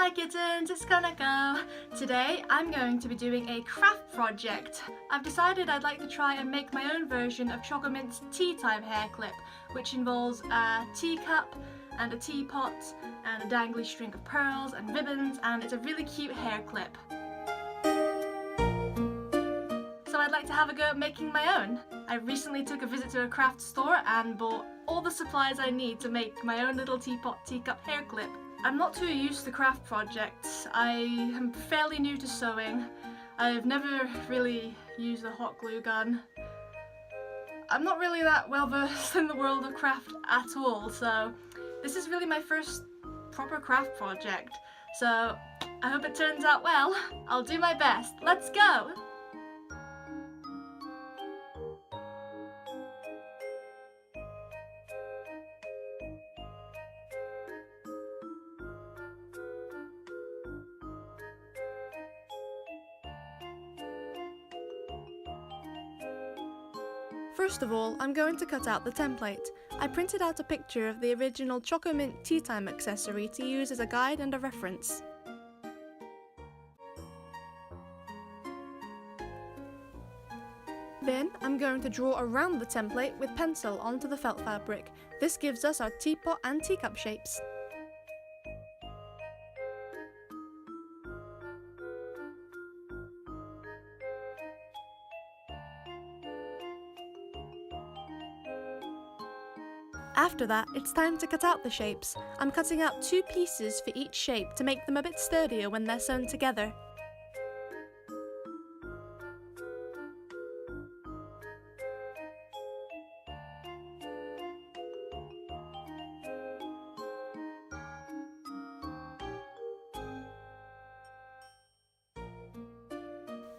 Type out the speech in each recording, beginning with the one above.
Hi kittens, it's Kanako. Today I'm going to be doing a craft project. I've decided I'd like to try and make my own version of Chocomint's tea time hair clip, which involves a teacup and a teapot and a dangly string of pearls and ribbons, and it's a really cute hair clip. So I'd like to have a go at making my own. I recently took a visit to a craft store and bought all the supplies I need to make my own little teapot teacup hair clip. I'm not too used to craft projects. I am fairly new to sewing. I've never really used a hot glue gun. I'm not really that well versed in the world of craft at all, so this is really my first proper craft project. So I hope it turns out well. I'll do my best. Let's go! First of all, I'm going to cut out the template. I printed out a picture of the original Chocomint tea time accessory to use as a guide and a reference. Then I'm going to draw around the template with pencil onto the felt fabric. This gives us our teapot and teacup shapes. After that, it's time to cut out the shapes. I'm cutting out 2 pieces for each shape to make them a bit sturdier when they're sewn together.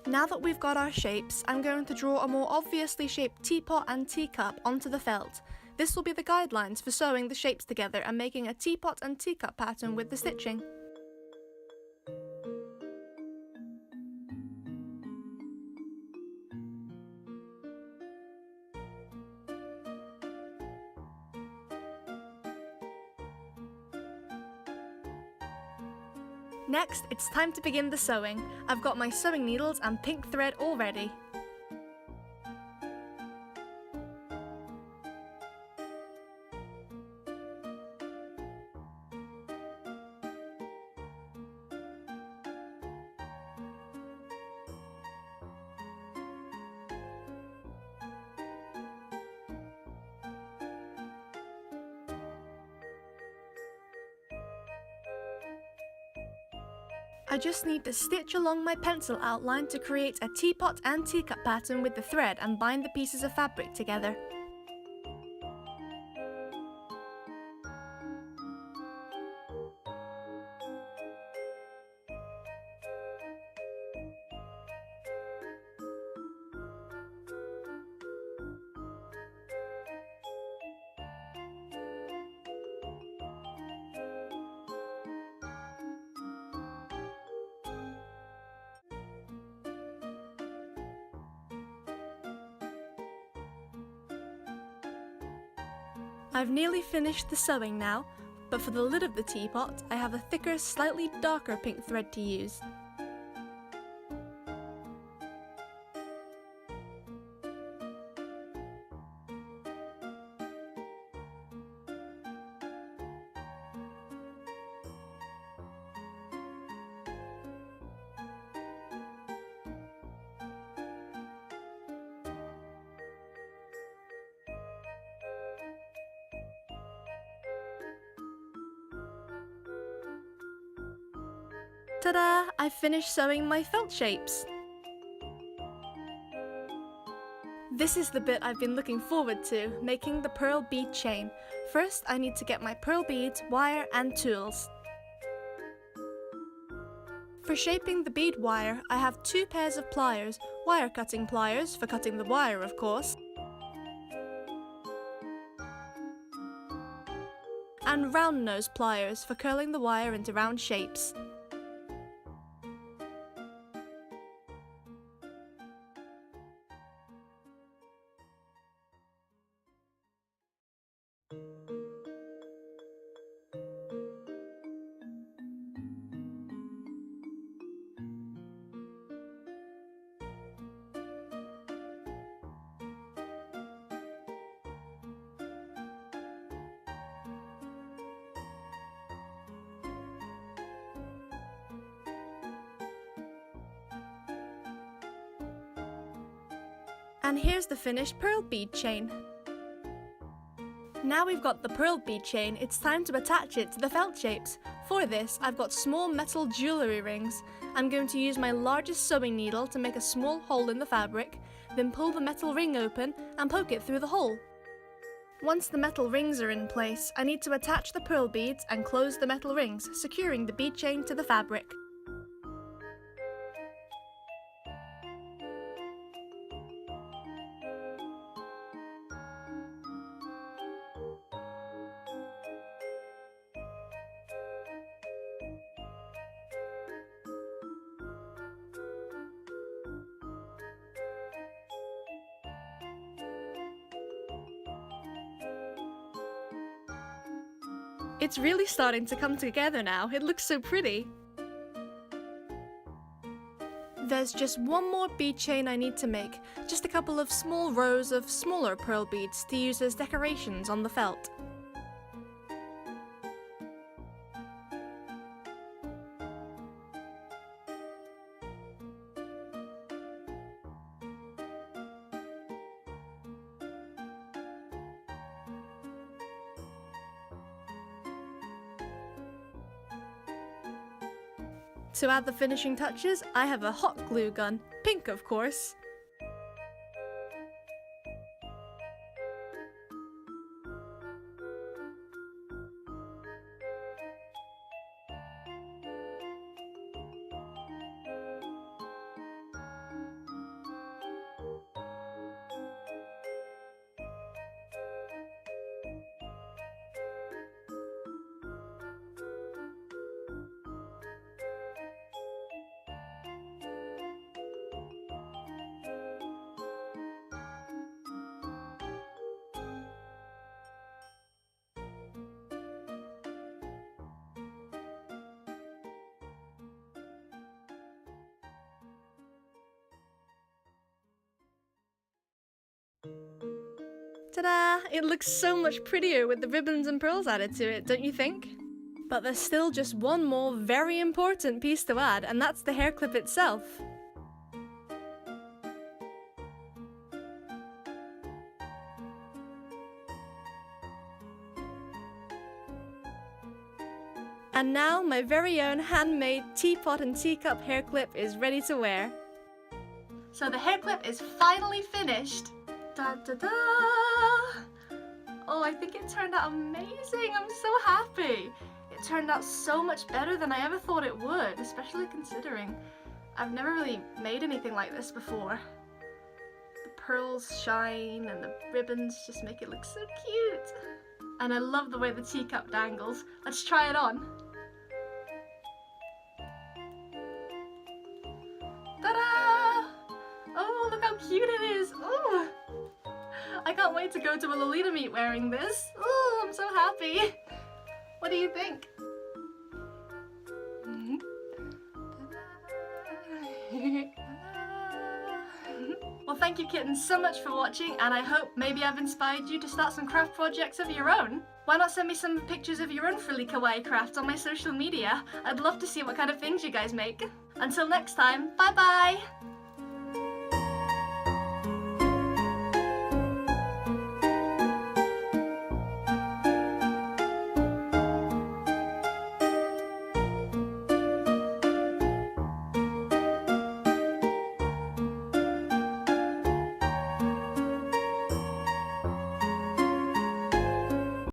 Now that we've got our shapes, I'm going to draw a more obviously shaped teapot and teacup onto the felt. This will be the guidelines for sewing the shapes together and making a teapot and teacup pattern with the stitching. Next, it's time to begin the sewing. I've got my sewing needles and pink thread all ready. I just need to stitch along my pencil outline to create a teapot and teacup pattern with the thread and bind the pieces of fabric together. I've nearly finished the sewing now, but for the lid of the teapot, I have a thicker, slightly darker pink thread to use. Ta-da! I've finished sewing my felt shapes! This is the bit I've been looking forward to, making the pearl bead chain. First, I need to get my pearl beads, wire and tools. For shaping the bead wire, I have 2 pairs of pliers, wire cutting pliers for cutting the wire of course, and round nose pliers for curling the wire into round shapes. And here's the finished pearl bead chain. Now we've got the pearl bead chain, it's time to attach it to the felt shapes. For this, I've got small metal jewellery rings. I'm going to use my largest sewing needle to make a small hole in the fabric, then pull the metal ring open and poke it through the hole. Once the metal rings are in place, I need to attach the pearl beads and close the metal rings, securing the bead chain to the fabric. It's really starting to come together now, it looks so pretty. There's just one more bead chain I need to make, just a couple of small rows of smaller pearl beads to use as decorations on the felt. To add the finishing touches, I have a hot glue gun, pink of course. Ta-da! It looks so much prettier with the ribbons and pearls added to it, don't you think? But there's still just one more very important piece to add, and that's the hair clip itself. And now my very own handmade teapot and teacup hair clip is ready to wear. So the hair clip is finally finished. Da da da! Oh, I think it turned out amazing. I'm so happy. It turned out so much better than I ever thought it would, especially considering I've never really made anything like this before. The pearls shine and the ribbons just make it look so cute. And I love the way the teacup dangles. Let's try it on. Ta-da! Oh, look how cute it is. Oh, I can't wait to go to a Lolita meet wearing this. Oh, I'm so happy. What do you think? Well, thank you kittens so much for watching, and I hope maybe I've inspired you to start some craft projects of your own. Why not send me some pictures of your own frilly kawaii crafts on my social media? I'd love to see what kind of things you guys make. Until next time, bye bye!